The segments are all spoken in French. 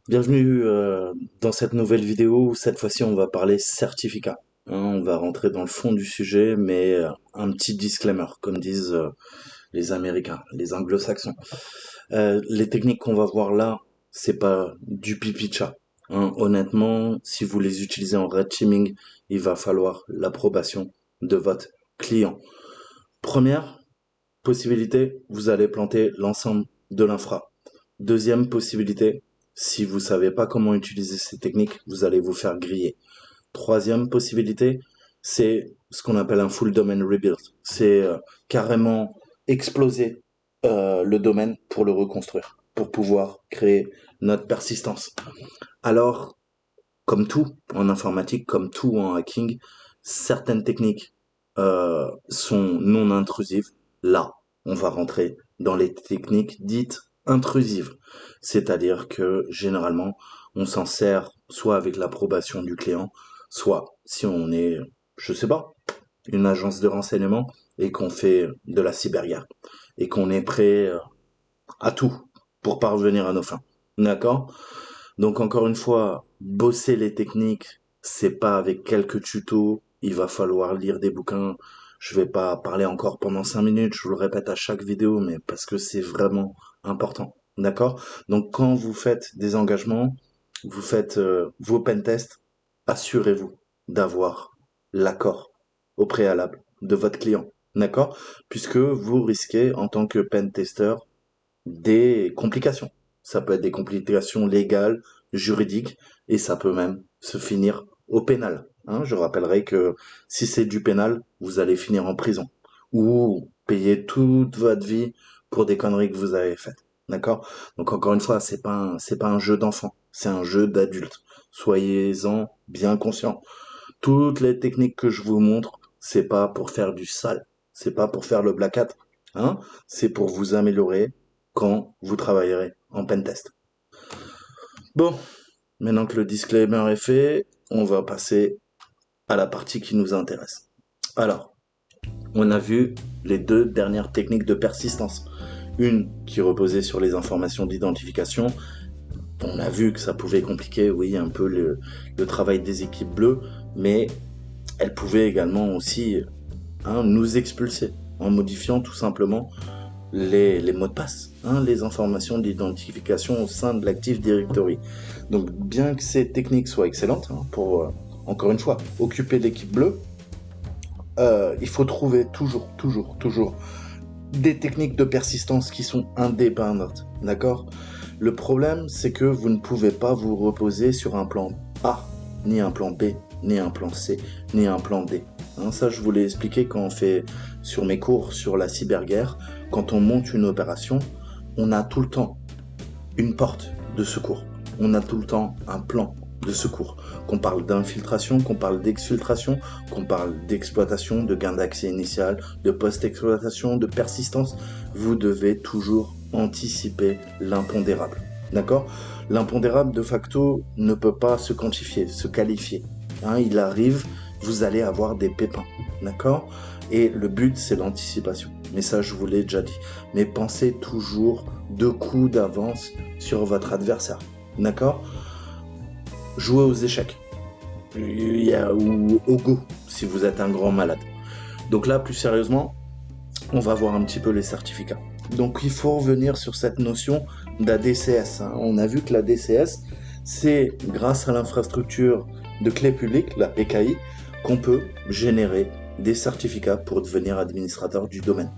Bienvenue dans cette nouvelle vidéo. Cette fois-ci, on va parler certificat. On va rentrer dans le fond du sujet, mais un petit disclaimer, comme disent les Américains, les Anglo-Saxons. Les techniques qu'on va voir là, c'est pas du pipi de chat. Honnêtement, si vous les utilisez en red teaming, il va falloir l'approbation de votre client. Première possibilité, vous allez planter l'ensemble de l'infra. Deuxième possibilité, si vous savez pas comment utiliser ces techniques, vous allez vous faire griller. Troisième possibilité, c'est ce qu'on appelle un full domain rebuild. C'est carrément exploser le domaine pour le reconstruire, pour pouvoir créer notre persistance. Alors, comme tout en informatique, comme tout en hacking, certaines techniques sont non intrusives. Là, on va rentrer dans les techniques dites intrusives. C'est-à-dire que généralement, on s'en sert soit avec l'approbation du client, soit si on est, je sais pas, une agence de renseignement et qu'on fait de la cyberguerre et qu'on est prêt à tout pour parvenir à nos fins. D'accord? Donc encore une fois, bosser les techniques, c'est pas avec quelques tutos, il va falloir lire des bouquins. Je vais pas parler encore pendant 5 minutes, je vous le répète à chaque vidéo, mais parce que c'est vraiment important. D'accord? Donc quand vous faites des engagements, vous faites vos pentests, assurez-vous d'avoir l'accord au préalable de votre client. D'accord? Puisque vous risquez en tant que pentester des complications. Ça peut être des complications légales, juridiques, et ça peut même se finir au pénal. Je rappellerai que si c'est du pénal, vous allez finir en prison ou payer toute votre vie pour des conneries que vous avez faites. D'accord? Donc encore une fois, c'est pas un jeu d'enfant, c'est un jeu d'adulte. Soyez-en bien conscients. Toutes les techniques que je vous montre, c'est pas pour faire du sale, c'est pas pour faire le black hat, c'est pour vous améliorer quand vous travaillerez en pentest. Bon, maintenant que le disclaimer est fait, on va passer à la partie qui nous intéresse. Alors, on a vu les deux dernières techniques de persistance. Une qui reposait sur les informations d'identification. On a vu que ça pouvait compliquer, oui, un peu le travail des équipes bleues, mais elle pouvait également aussi nous expulser en modifiant tout simplement les mots de passe, les informations d'identification au sein de l'Active Directory. Donc bien que ces techniques soient excellentes pour, encore une fois, occuper l'équipe bleue, il faut trouver toujours des techniques de persistance qui sont indépendantes, d'accord? Le problème, c'est que vous ne pouvez pas vous reposer sur un plan A, ni un plan B, ni un plan C, ni un plan D. Ça, je vous l'ai expliqué quand on fait sur mes cours sur la cyberguerre. Quand on monte une opération, on a tout le temps une porte de secours. On a tout le temps un plan de secours. Qu'on parle d'infiltration, qu'on parle d'exfiltration, qu'on parle d'exploitation, de gain d'accès initial, de post-exploitation, de persistance, vous devez toujours anticiper l'impondérable. D'accord? L'impondérable, de facto, ne peut pas se quantifier, se qualifier. Il arrive, vous allez avoir des pépins. D'accord? Et le but, c'est l'anticipation. Mais ça, je vous l'ai déjà dit. Mais pensez toujours 2 coups d'avance sur votre adversaire. D'accord? Jouez aux échecs. Ou au go, si vous êtes un grand malade. Donc là, plus sérieusement, on va voir un petit peu les certificats. Donc il faut revenir sur cette notion d'ADCS. On a vu que la DCS, c'est grâce à l'infrastructure de clé publique, la PKI, qu'on peut générer des certificats pour devenir administrateur du domaine.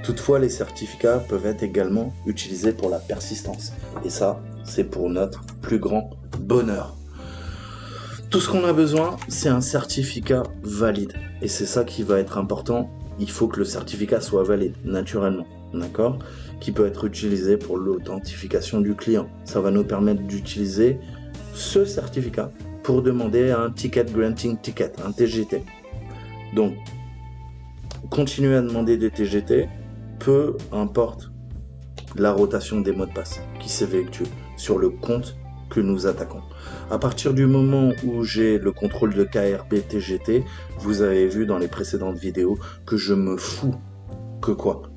Toutefois, les certificats peuvent être également utilisés pour la persistance. Et ça, c'est pour notre plus grand bonheur. Tout ce qu'on a besoin, c'est un certificat valide. Et c'est ça qui va être important. Il faut que le certificat soit valide, naturellement. D'accord? Qui peut être utilisé pour l'authentification du client. Ça va nous permettre d'utiliser ce certificat pour demander un Ticket Granting Ticket, un TGT. Donc, continuer à demander des TGT, peu importe la rotation des mots de passe qui s'effectue sur le compte que nous attaquons. À partir du moment où j'ai le contrôle de KRB TGT, vous avez vu dans les précédentes vidéos que je me fous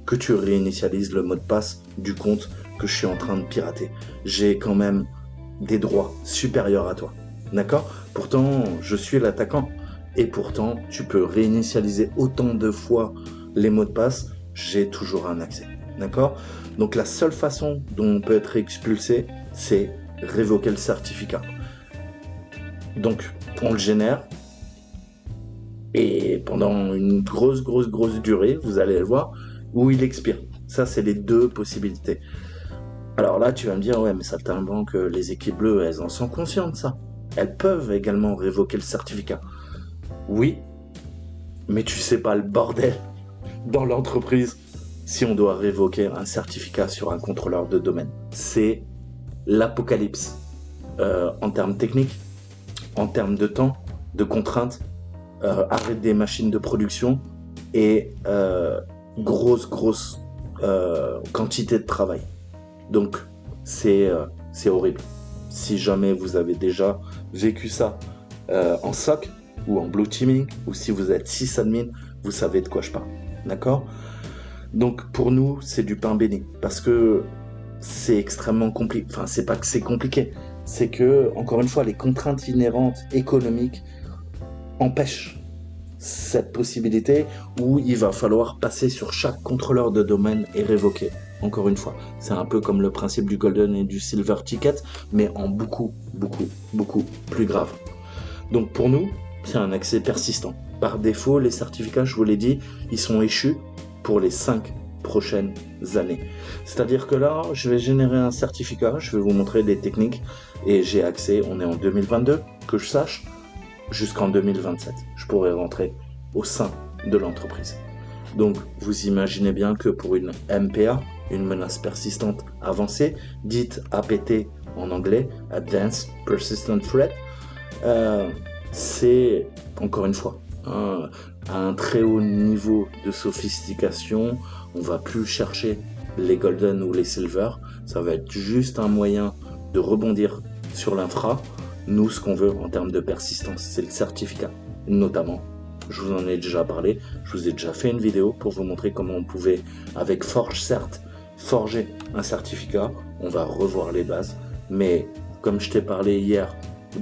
que tu réinitialises le mot de passe du compte que je suis en train de pirater. J'ai quand même des droits supérieurs à toi. D'accord? Pourtant, je suis l'attaquant. Et pourtant, tu peux réinitialiser autant de fois les mots de passe, j'ai toujours un accès. D'accord? Donc la seule façon dont on peut être expulsé, c'est révoquer le certificat. Donc, on le génère. Et pendant une grosse durée, vous allez le voir, où il expire. Ça, c'est les deux possibilités. Alors là, tu vas me dire, ouais, mais saltimbanque, les équipes bleues, elles en sont conscientes, ça. Elles peuvent également révoquer le certificat. Oui, mais tu sais pas le bordel dans l'entreprise si on doit révoquer un certificat sur un contrôleur de domaine. C'est l'apocalypse. En termes techniques, en termes de temps, de contraintes, arrêt des machines de production et grosse quantité de travail. Donc c'est horrible. Si jamais vous avez déjà vécu ça en SOC ou en blue teaming, ou si vous êtes sysadmin, vous savez de quoi je parle. D'accord? Donc pour nous, c'est du pain béni, parce que c'est extrêmement compliqué. Enfin, c'est pas que c'est compliqué, c'est que, encore une fois, les contraintes inhérentes économiques empêchent cette possibilité où il va falloir passer sur chaque contrôleur de domaine et révoquer. Encore une fois, c'est un peu comme le principe du golden et du silver ticket, mais en beaucoup plus grave. Donc pour nous, c'est un accès persistant. Par défaut, les certificats, je vous l'ai dit, ils sont échus pour les 5 prochaines années. C'est-à-dire que là, je vais générer un certificat, je vais vous montrer des techniques, et j'ai accès, on est en 2022, que je sache, jusqu'en 2027. Je pourrai rentrer au sein de l'entreprise. Donc, vous imaginez bien que pour une MPA, une menace persistante avancée, dite APT en anglais, Advanced Persistent Threat, c'est, encore une fois, à un très haut niveau de sophistication. On va plus chercher les golden ou les silver, ça va être juste un moyen de rebondir sur l'infra. Nous, ce qu'on veut en termes de persistance, c'est le certificat. Notamment, je vous en ai déjà parlé, je vous ai déjà fait une vidéo pour vous montrer comment on pouvait, avec ForgeCert, forger un certificat. On va revoir les bases, mais comme je t'ai parlé hier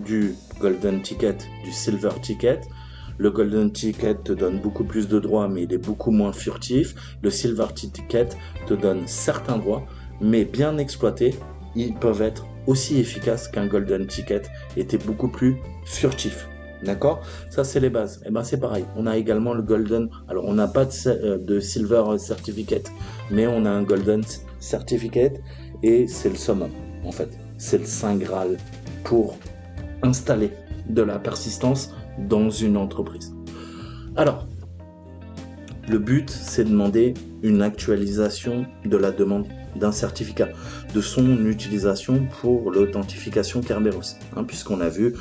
du Golden Ticket, du Silver Ticket, le Golden Ticket te donne beaucoup plus de droits, mais il est beaucoup moins furtif. Le Silver Ticket te donne certains droits, mais bien exploités, ils peuvent être aussi efficaces qu'un Golden Ticket était beaucoup plus furtif. D'accord? Ça, c'est les bases. Et ben, c'est pareil. On a également le Golden. Alors, on n'a pas de Silver Certificate, mais on a un Golden Certificate et c'est le summum, en fait. C'est le Saint Graal pour installer de la persistance dans une entreprise. Alors, le but, c'est de demander une actualisation de la demande d'un certificat, de son utilisation pour l'authentification Kerberos. Puisqu'on a vu,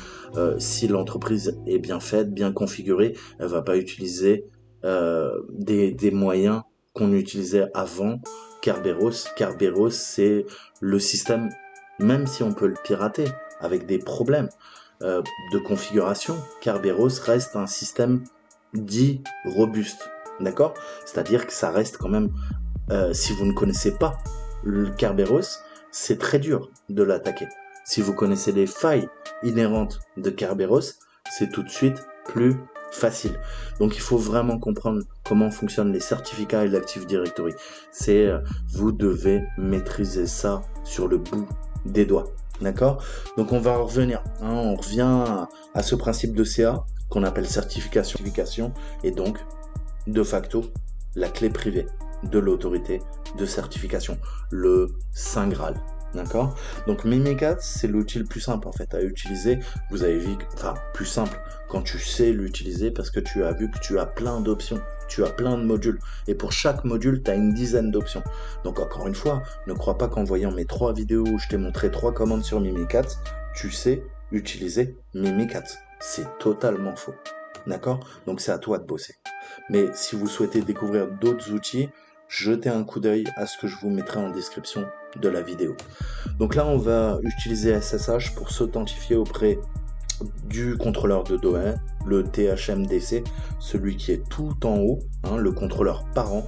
si l'entreprise est bien faite, bien configurée, elle ne va pas utiliser des moyens qu'on utilisait avant Kerberos. Kerberos, c'est le système, même si on peut le pirater avec des problèmes de configuration, Kerberos reste un système dit robuste. D'accord? C'est-à-dire que ça reste quand même, si vous ne connaissez pas le Kerberos, c'est très dur de l'attaquer. Si vous connaissez les failles inhérentes de Kerberos, c'est tout de suite plus facile. Donc il faut vraiment comprendre comment fonctionnent les certificats et l'Active Directory. Vous devez maîtriser ça sur le bout des doigts. D'accord? Donc on va revenir. On revient à ce principe de CA qu'on appelle certification et donc de facto la clé privée de l'autorité de certification, le Saint Graal. D'accord? Donc Mimikatz, c'est l'outil le plus simple en fait à utiliser. Vous avez vu, plus simple quand tu sais l'utiliser parce que tu as vu que tu as plein d'options, tu as plein de modules et pour chaque module, tu as une dizaine d'options. Donc encore une fois, ne crois pas qu'en voyant mes 3 vidéos où je t'ai montré 3 commandes sur Mimikatz, tu sais utiliser Mimikatz. C'est totalement faux. D'accord? Donc c'est à toi de bosser. Mais si vous souhaitez découvrir d'autres outils, jetez un coup d'œil à ce que je vous mettrai en description de la vidéo. Donc là, on va utiliser SSH pour s'authentifier auprès du contrôleur de domaine, le THMDC, celui qui est tout en haut, le contrôleur parent.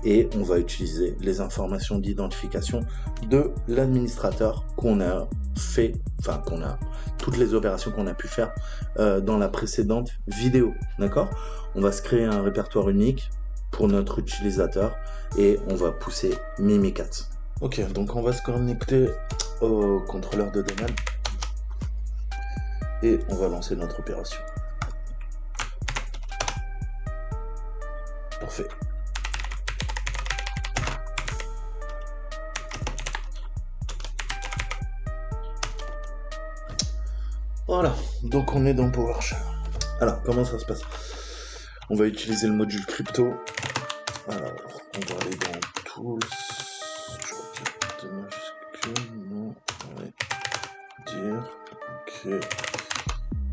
et on va utiliser les informations d'identification de l'administrateur qu'on a fait, enfin toutes les opérations qu'on a pu faire dans la précédente vidéo, d'accord? On va se créer un répertoire unique pour notre utilisateur et on va pousser Mimikatz. Ok, donc on va se connecter au contrôleur de domaine et on va lancer notre opération. Parfait. Voilà, donc on est dans PowerShell. Alors, comment ça se passe? On va utiliser le module crypto. Alors, on va aller dans Tools. Je regarde majuscule, non, ouais. Dire, ok.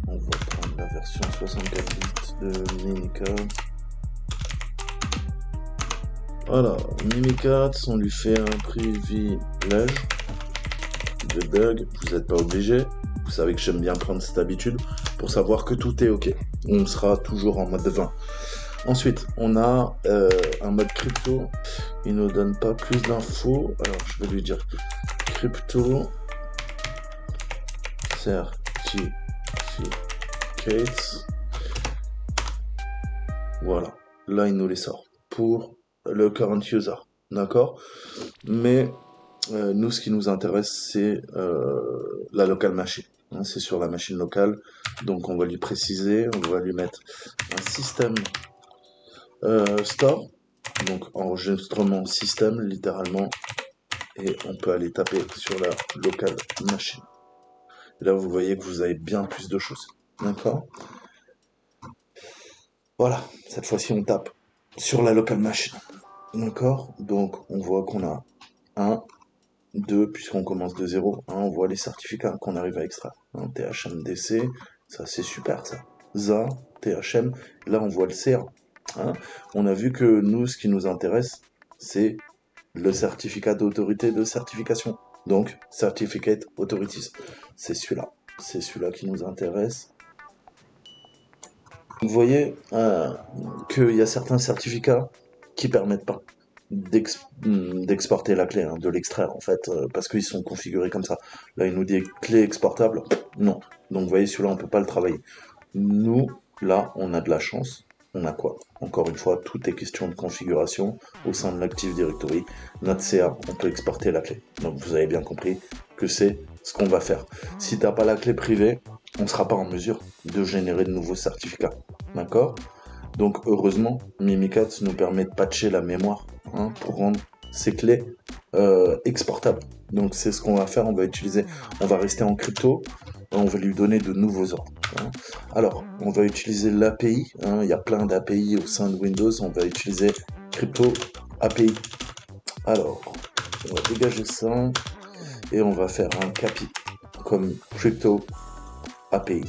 On va prendre la version 64 bits de Mimikatz. Voilà, Mimikatz, on lui fait un privilège de bug, vous n'êtes pas obligé. Vous savez que j'aime bien prendre cette habitude pour savoir que tout est ok. On sera toujours en mode 20. Ensuite, on a un mode crypto. Il ne nous donne pas plus d'infos. Alors, je vais lui dire crypto certificates. Voilà. Là, il nous les sort pour le current user. D'accord? Mais nous, ce qui nous intéresse, c'est la local machine. Hein, c'est sur la machine locale. Donc, on va lui préciser, on va lui mettre un système store. Donc, enregistrement système, littéralement. Et on peut aller taper sur la local machine. Et là, vous voyez que vous avez bien plus de choses. D'accord? Voilà. Cette fois-ci, on tape sur la local machine. D'accord? Donc, on voit qu'on a 1, 2, puisqu'on commence de 0, hein, on voit les certificats qu'on arrive à extraire. Hein, THMDC, ça c'est super ça. ZA, THM, là on voit le CA. Hein. On a vu que nous, ce qui nous intéresse, c'est le certificat d'autorité de certification. Donc, Certificate Authorities. C'est celui-là. C'est celui-là qui nous intéresse. Vous voyez qu'il y a certains certificats qui permettent pas d'exporter la clé, hein, de l'extraire en fait, parce qu'ils sont configurés comme ça. Là, il nous dit clé exportable, non. Donc, vous voyez, celui-là, on peut pas le travailler. Nous, là, on a de la chance. On a quoi? Encore une fois, tout est question de configuration au sein de l'Active Directory. Notre CA, on peut exporter la clé. Donc, vous avez bien compris que c'est ce qu'on va faire. Si tu n'as pas la clé privée, on ne sera pas en mesure de générer de nouveaux certificats. D'accord? Donc, heureusement, Mimikatz nous permet de patcher la mémoire, hein, pour rendre ces clés exportables. Donc, c'est ce qu'on va faire. On va rester en crypto. On va lui donner de nouveaux ordres. Hein. Alors, on va utiliser l'API. Hein. Il y a plein d'API au sein de Windows. On va utiliser Crypto API. Alors, on va dégager ça et on va faire un CAPI comme Crypto API.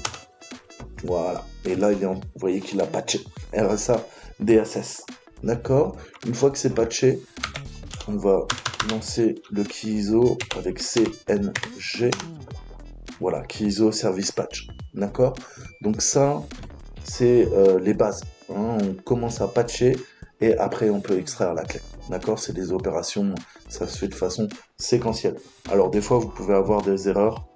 Voilà. Et là, vous voyez qu'il a patché. RSA DSS. D'accord? Une fois que c'est patché, on va lancer le key ISO avec CNG. Voilà, key ISO Service Patch. D'accord? Donc ça, c'est les bases. Hein. On commence à patcher et après on peut extraire la clé. D'accord? C'est des opérations, ça se fait de façon séquentielle. Alors des fois, vous pouvez avoir des erreurs,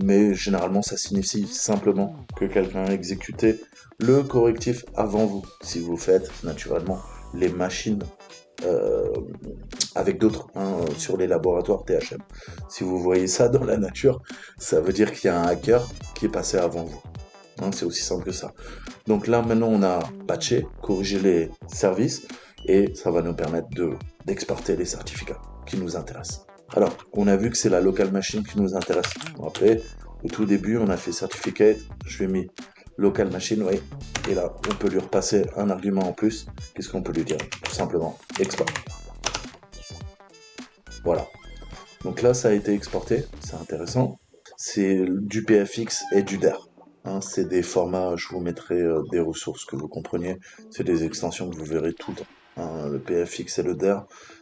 mais généralement, ça signifie simplement que quelqu'un a exécuté le correctif avant vous. Si vous faites naturellement les machines avec d'autres, hein, sur les laboratoires THM. Si vous voyez ça dans la nature, ça veut dire qu'il y a un hacker qui est passé avant vous. Hein, c'est aussi simple que ça. Donc là, maintenant, on a patché, corrigé les services, et ça va nous permettre d'exporter les certificats qui nous intéressent. Alors, on a vu que c'est la local machine qui nous intéresse. Après, au tout début, on a fait certificate, je lui ai mis local machine, oui. Et là, on peut lui repasser un argument en plus. Qu'est-ce qu'on peut lui dire? Tout simplement, export. Voilà. Donc là, ça a été exporté, c'est intéressant. C'est du PFX et du DER. Hein, c'est des formats, je vous mettrai des ressources que vous compreniez. C'est des extensions que vous verrez tout le temps. Hein, le PFX et le DER,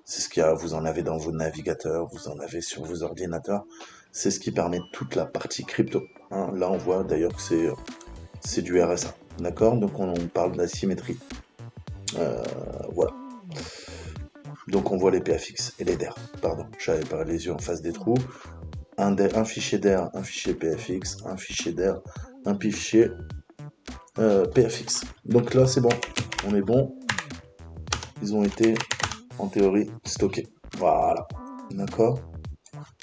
c'est ce qu'il y a, vous en avez dans vos navigateurs, vous en avez sur vos ordinateurs. C'est ce qui permet toute la partie crypto. Hein, là, on voit d'ailleurs que c'est du RSA. D'accord? Donc on parle d'asymétrie. Voilà. Donc on voit les PFX et les DER. Pardon, j'avais pas les yeux en face des trous. Un fichier DER, un fichier PFX, un fichier DER, un fichier PFX. Donc là c'est bon, on est bon. Ils ont été en théorie stockés. Voilà, d'accord.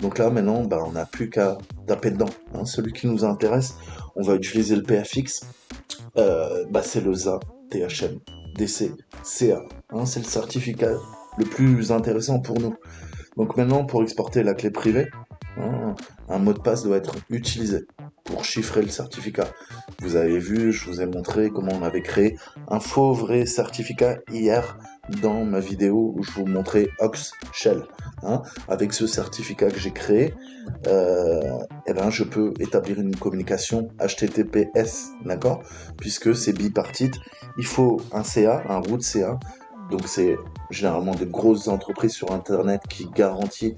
Donc là maintenant, on n'a plus qu'à taper dedans. Hein. Celui qui nous intéresse, on va utiliser le PFX. C'est le ZA THM DC CA. Hein, c'est le certificat le plus intéressant pour nous. Donc maintenant, pour exporter la clé privée, hein, un mot de passe doit être utilisé pour chiffrer le certificat. Vous avez vu, je vous ai montré comment on avait créé un faux vrai certificat hier dans ma vidéo où je vous montrais Ox Shell. Hein. Avec ce certificat que j'ai créé, je peux établir une communication HTTPS, d'accord? Puisque c'est bipartite, il faut un CA, un root CA. Donc c'est généralement de grosses entreprises sur Internet qui garantissent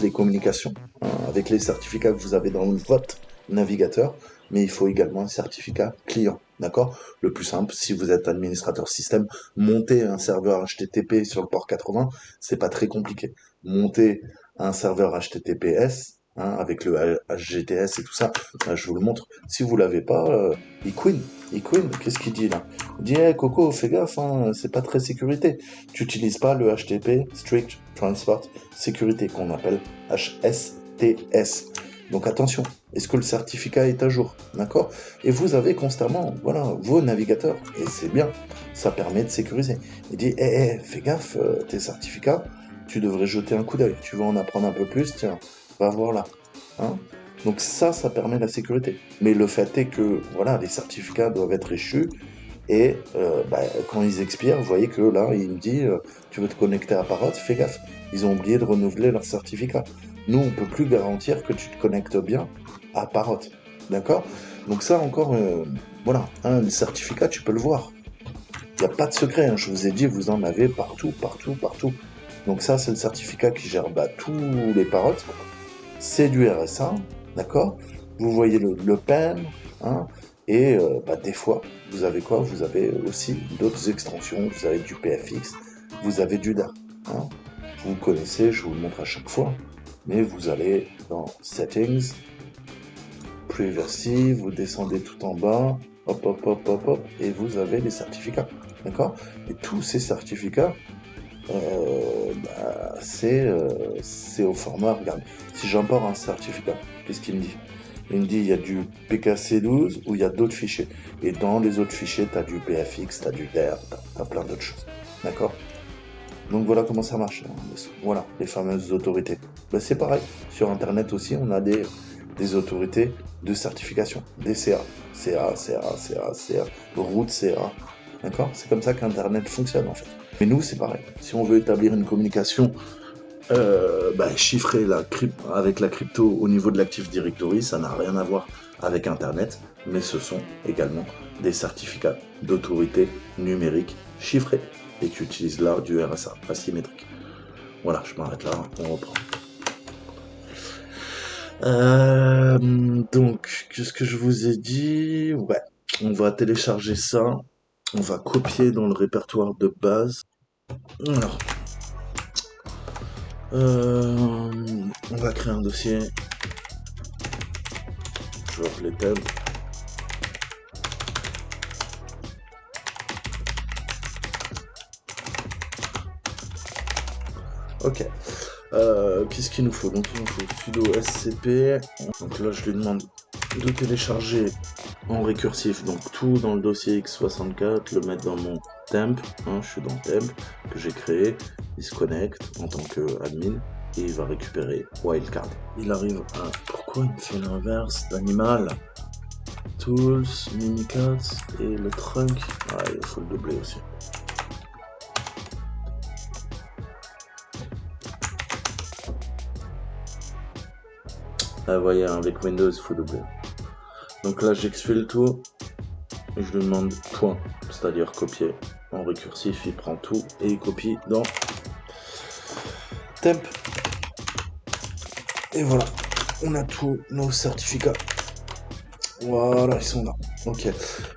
les communications hein, avec les certificats que vous avez dans votre navigateur, mais il faut également un certificat client, d'accord? Le plus simple, si vous êtes administrateur système, monter un serveur HTTP sur le port 80, c'est pas très compliqué. Monter un serveur HTTPS, hein, avec le HGTS et tout ça, je vous le montre. Si vous l'avez pas, eQueen, qu'est-ce qu'il dit là? Il dit, hey, Coco, fais gaffe, hein, c'est pas très sécurité. Tu n'utilises pas le HTTP, Strict Transport Security, qu'on appelle HSTS. Donc attention, est-ce que le certificat est à jour, d'accord? Et vous avez constamment, vos navigateurs, et c'est bien, ça permet de sécuriser. Il dit, fais gaffe, tes certificats, tu devrais jeter un coup d'œil, tu veux en apprendre un peu plus, tiens, va voir là. Hein? Donc ça permet la sécurité. Mais le fait est que, les certificats doivent être échus, et quand ils expirent, vous voyez que là, il me dit, tu veux te connecter à Parrot, fais gaffe, ils ont oublié de renouveler leur certificat. Nous, on peut plus garantir que tu te connectes bien à Parrot, d'accord? Donc ça encore, le certificat, tu peux le voir. Il n'y a pas de secret, hein, je vous ai dit, vous en avez partout. Donc ça, c'est le certificat qui gère tous les Parrots. C'est du RSA, d'accord? Vous voyez le PEM, hein? Et des fois, vous avez quoi? Vous avez aussi d'autres extensions, vous avez du PFX, vous avez du DAR. Hein? Vous connaissez, je vous le montre à chaque fois, mais vous allez dans Settings, Privacy, vous descendez tout en bas, hop, et vous avez les certificats, d'accord? Et tous ces certificats, c'est au format, regarde, si j'emporte un certificat, qu'est-ce qu'il me dit? Il me dit il y a du PKC12 ou il y a d'autres fichiers. Et dans les autres fichiers, tu as du PFX, tu as du DER, tu as plein d'autres choses. D'accord? Donc voilà comment ça marche. Voilà, les fameuses autorités. C'est pareil. Sur Internet aussi, on a des autorités de certification. Des CA. CA, root CA. D'accord? C'est comme ça qu'Internet fonctionne en fait. Mais nous, c'est pareil. Si on veut établir une communication chiffrer avec la crypto au niveau de l'Active Directory, ça n'a rien à voir avec Internet, mais ce sont également des certificats d'autorité numérique chiffrés et qui utilisent là du RSA asymétrique. Voilà, je m'arrête là, on reprend. Donc, qu'est-ce que je vous ai dit? Ouais, on va télécharger ça, on va copier dans le répertoire de base. Alors, on va créer un dossier. Je vois les thèmes. Ok. Qu'est-ce qu'il nous faut? Donc il nous faut sudo scp. Donc là je lui demande de télécharger en récursif, donc tout dans le dossier x64, le mettre dans mon temp, je suis dans temp que j'ai créé, il se connecte en tant que admin et il va récupérer wildcard. Il arrive à... Pourquoi il me fait l'inverse d'animal? Tools, mimikatz et le trunk. Ah, il faut le doubler aussi. Ah, vous voyez, avec Windows, il faut doubler. Donc là, j'exfile tout et je lui demande point, c'est-à-dire copier. En récursif, il prend tout et il copie dans temp. Et voilà, on a tous nos certificats. Voilà, ils sont là. Ok,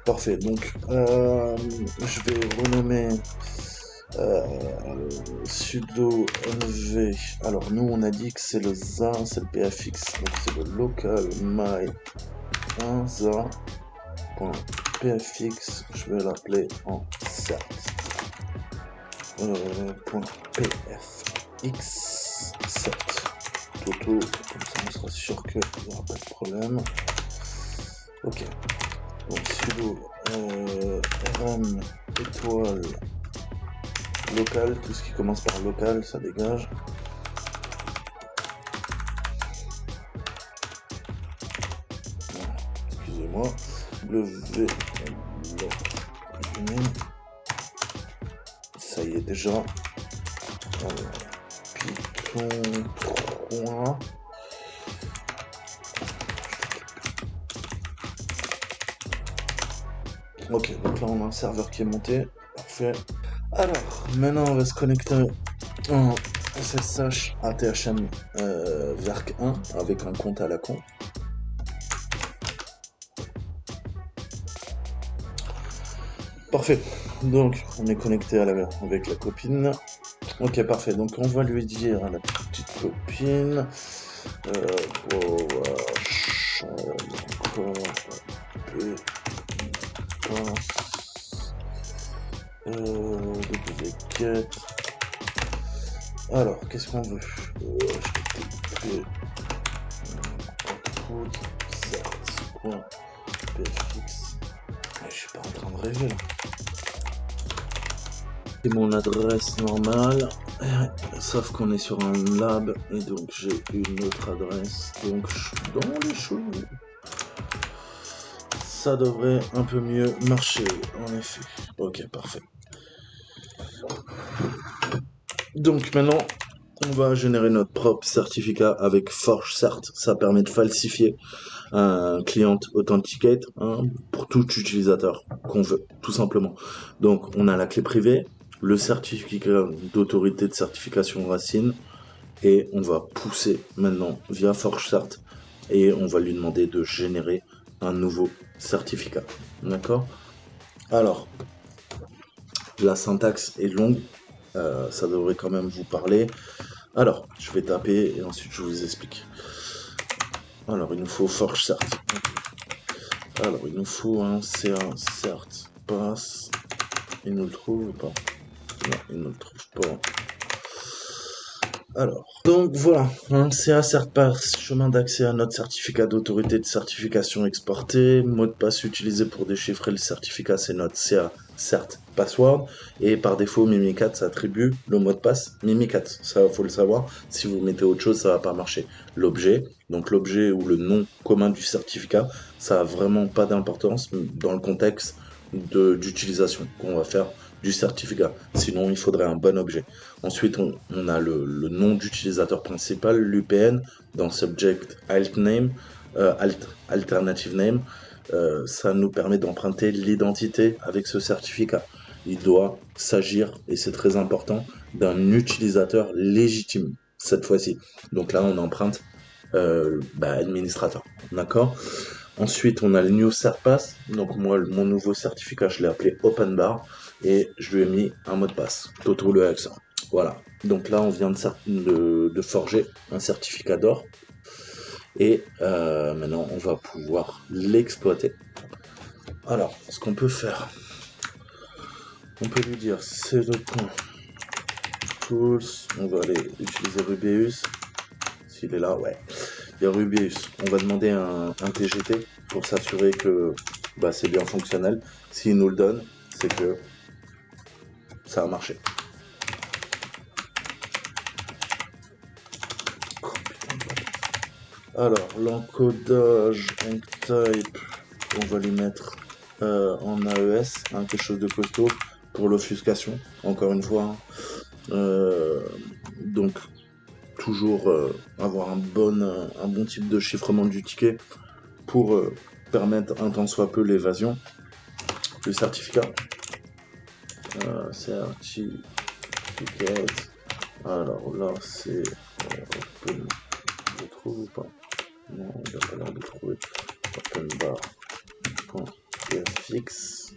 parfait. Donc, je vais renommer Sudo nv. Alors nous on a dit que c'est le za, c'est le pfx, donc c'est le local my 1 za.pfx, je vais l'appeler en cert. .pfx 7 toto, comme ça on sera sûr qu'il n'y aura pas de problème. Ok, donc sudo rm étoile local, tout ce qui commence par local ça dégage. Excusez-moi, w ça y est déjà. Python 3. Ok, donc là on a un serveur qui est monté. Parfait. Alors, maintenant on va se connecter en SSH ATHM VERC 1 avec un compte à la con. Parfait. Donc on est connecté avec la copine. Ok, parfait. Donc on va lui dire à la petite copine. Alors, qu'est-ce qu'on veut? http://pfx. Je suis pas en train de rêver là. C'est mon adresse normale, sauf qu'on est sur un lab et donc j'ai une autre adresse, donc je suis dans les choux. Ça devrait un peu mieux marcher, en effet. Ok, parfait. Donc maintenant, on va générer notre propre certificat avec ForgeCert. Ça permet de falsifier un client authenticate pour tout utilisateur qu'on veut, tout simplement. Donc on a la clé privée, le certificat d'autorité de certification racine, et on va pousser maintenant via ForgeCert et on va lui demander de générer un nouveau certificat. D'accord? Alors, la syntaxe est longue, ça devrait quand même vous parler. Alors, je vais taper et ensuite je vous explique. Alors, il nous faut ForgeCert. Alors, il nous faut un CA cert pass. Il nous le trouve ou pas? Non, il ne le trouve pas. Alors, donc voilà, un CA cert pass, chemin d'accès à notre certificat d'autorité de certification exporté, mot de passe utilisé pour déchiffrer le certificat, c'est notre CA cert password, et par défaut Mimikat s'attribue le mot de passe Mimikat, ça faut le savoir, si vous mettez autre chose ça va pas marcher. L'objet, donc l'objet ou le nom commun du certificat, ça a vraiment pas d'importance dans le contexte d'utilisation qu'on va faire du certificat, sinon il faudrait un bon objet. Ensuite on a le nom d'utilisateur principal, l'UPN, dans subject alt name, alternative name, ça nous permet d'emprunter l'identité avec ce certificat. Il doit s'agir, et c'est très important, d'un utilisateur légitime cette fois-ci. Donc là on emprunte administrateur, d'accord. Ensuite, on a le New CertPass. Donc moi, mon nouveau certificat, je l'ai appelé OpenBar et je lui ai mis un mot de passe, Toto le accent. Voilà. Donc là, on vient de forger un certificat d'or et maintenant, on va pouvoir l'exploiter. Alors, ce qu'on peut faire, on peut lui dire c'est le point tools. On va aller utiliser Rubius. S'il est là, ouais. Il y a Rubius. On va demander un TGT pour s'assurer que c'est bien fonctionnel. S'il nous le donne, c'est que ça a marché. Alors, l'encodage EncType, on va lui mettre en AES, quelque chose de costaud pour l'offuscation, encore une fois. Donc, toujours avoir un bon type de chiffrement du ticket pour permettre un tant soit peu l'évasion. Le certificat. Certificate. Alors là, c'est open. Je trouve ou pas? Non, il n'a pas l'air de trouver. Openbar.pfx.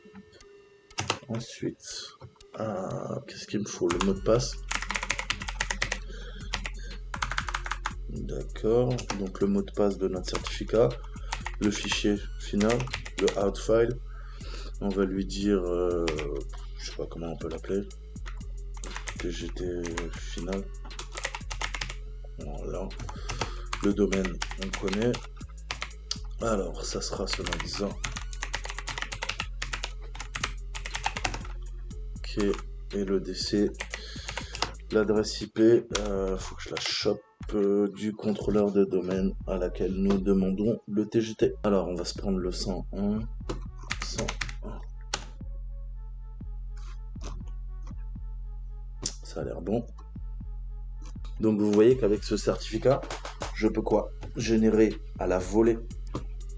Ensuite, Qu'est-ce qu'il me faut? Le mot de passe. D'accord. Donc le mot de passe de notre certificat. Le fichier final. Le out file. On va lui dire... je sais pas comment on peut l'appeler. TGT final. Voilà. Le domaine, on connaît. Alors, ça sera selon disant OK et le DC. L'adresse IP, faut que je la chope du contrôleur de domaine à laquelle nous demandons le TGT. Alors, on va se prendre le 101. 101. Ça a l'air bon. Donc, vous voyez qu'avec ce certificat, je peux quoi? Générer à la volée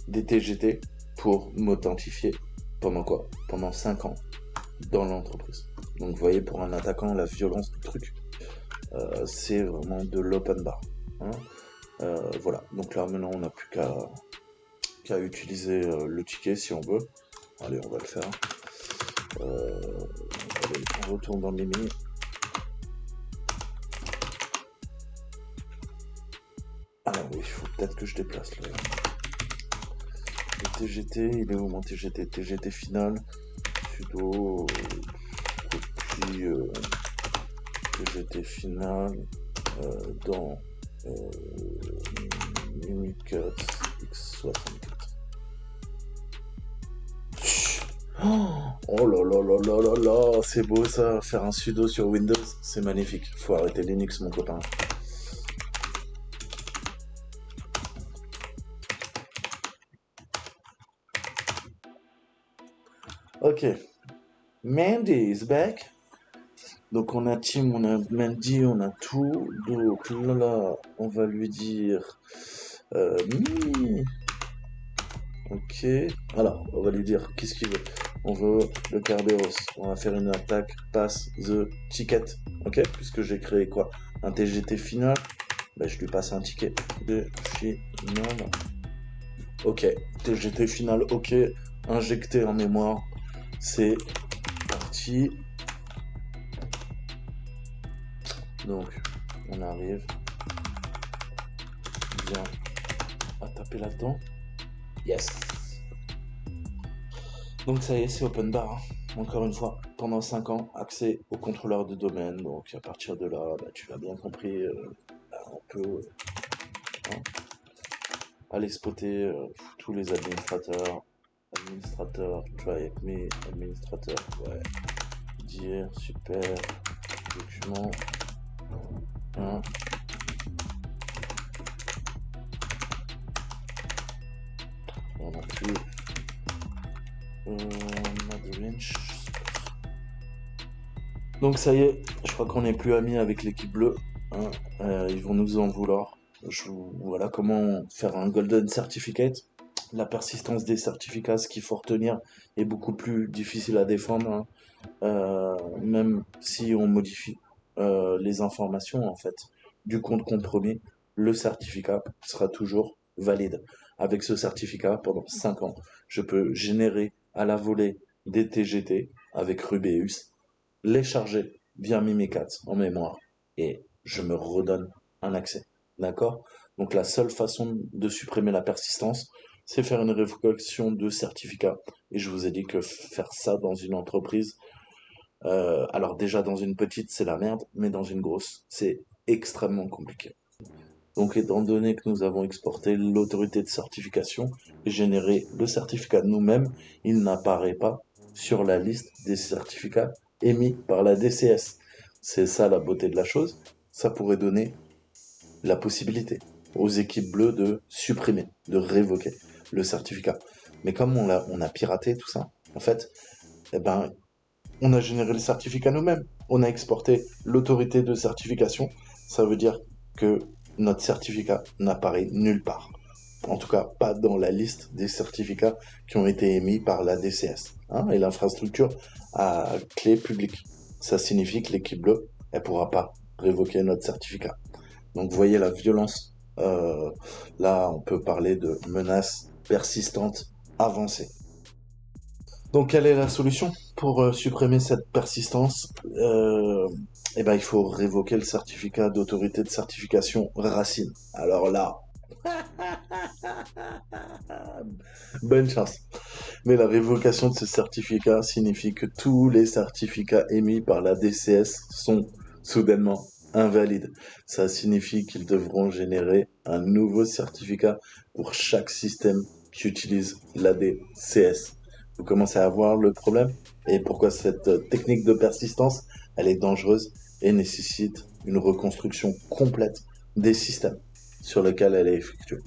des TGT pour m'authentifier pendant quoi? Pendant 5 ans dans l'entreprise. Donc vous voyez, pour un attaquant, la violence du truc, c'est vraiment de l'open bar. Hein. Voilà, donc là maintenant on n'a plus qu'à utiliser le ticket si on veut. Allez, on va le faire. Allez, on retourne dans Mimi. Alors oui, il faut peut-être que je déplace le TGT. Il est où mon TGT? TGT final. Sudo copie TGT final dans Mimicut x64. Oh là là là là là là, c'est beau ça, faire un sudo sur Windows, c'est magnifique. Faut arrêter Linux, mon copain. Ok, Mandy is back. Donc on a Tim, on a Mandy, on a tout. Donc là, on va lui dire Mi. Ok. Alors, on va lui dire qu'est-ce qu'il veut. On veut le Kerberos. On va faire une attaque pass the ticket. Ok. Puisque j'ai créé quoi? Un TGT final. Ben, je lui passe un ticket de final. Ok. TGT final. Ok. Injecté en mémoire. C'est parti. Donc, on arrive bien à taper là-dedans. Yes. Donc ça y est, c'est open bar. Hein. Encore une fois, pendant 5 ans, accès au contrôleur de domaine. Donc à partir de là, bah, tu l'as bien compris, on peut aller spotter tous les administrateurs. Administrateur, try avec me, administrateur, ouais. Dire, super, document. Hein. On a plus Winch. Donc ça y est, je crois qu'on n'est plus amis avec l'équipe bleue. Hein. Ils vont nous en vouloir. Voilà comment faire un golden certificate. La persistance des certificats, ce qu'il faut retenir, est beaucoup plus difficile à défendre. Hein. Même si on modifie les informations en fait du compte compromis, le certificat sera toujours valide. Avec ce certificat, pendant 5 ans, je peux générer à la volée des TGT avec Rubeus, les charger via Mimikat en mémoire et je me redonne un accès. D'accord? Donc la seule façon de supprimer la persistance, c'est faire une révocation de certificat. Et je vous ai dit que faire ça dans une entreprise, alors déjà dans une petite c'est la merde, mais dans une grosse c'est extrêmement compliqué. Donc étant donné que nous avons exporté l'autorité de certification et généré le certificat nous-mêmes, il n'apparaît pas sur la liste des certificats émis par la DCS. C'est ça la beauté de la chose. Ça pourrait donner la possibilité aux équipes bleues de supprimer, de révoquer le certificat. Mais comme on a piraté tout ça, en fait, eh ben, on a généré le certificat nous-mêmes. On a exporté l'autorité de certification. Ça veut dire que notre certificat n'apparaît nulle part. En tout cas, pas dans la liste des certificats qui ont été émis par la DCS. Hein, et l'infrastructure à clé publique. Ça signifie que l'équipe bleue, elle pourra pas révoquer notre certificat. Donc vous voyez la violence. Là, on peut parler de menaces persistantes avancées. Donc quelle est la solution? Pour supprimer cette persistance, eh ben, il faut révoquer le certificat d'autorité de certification Racine. Alors là, bonne chance. Mais la révocation de ce certificat signifie que tous les certificats émis par la DCS sont soudainement invalides. Ça signifie qu'ils devront générer un nouveau certificat pour chaque système qui utilise la DCS. Vous commencez à voir le problème et pourquoi cette technique de persistance, elle est dangereuse et nécessite une reconstruction complète des systèmes sur lesquels elle est effectuée.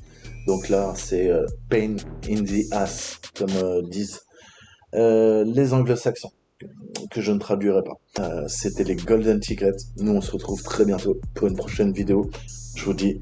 Donc là, c'est pain in the ass, comme disent les anglo-saxons, que je ne traduirai pas. C'était les Golden Tickets. Nous, on se retrouve très bientôt pour une prochaine vidéo. Je vous dis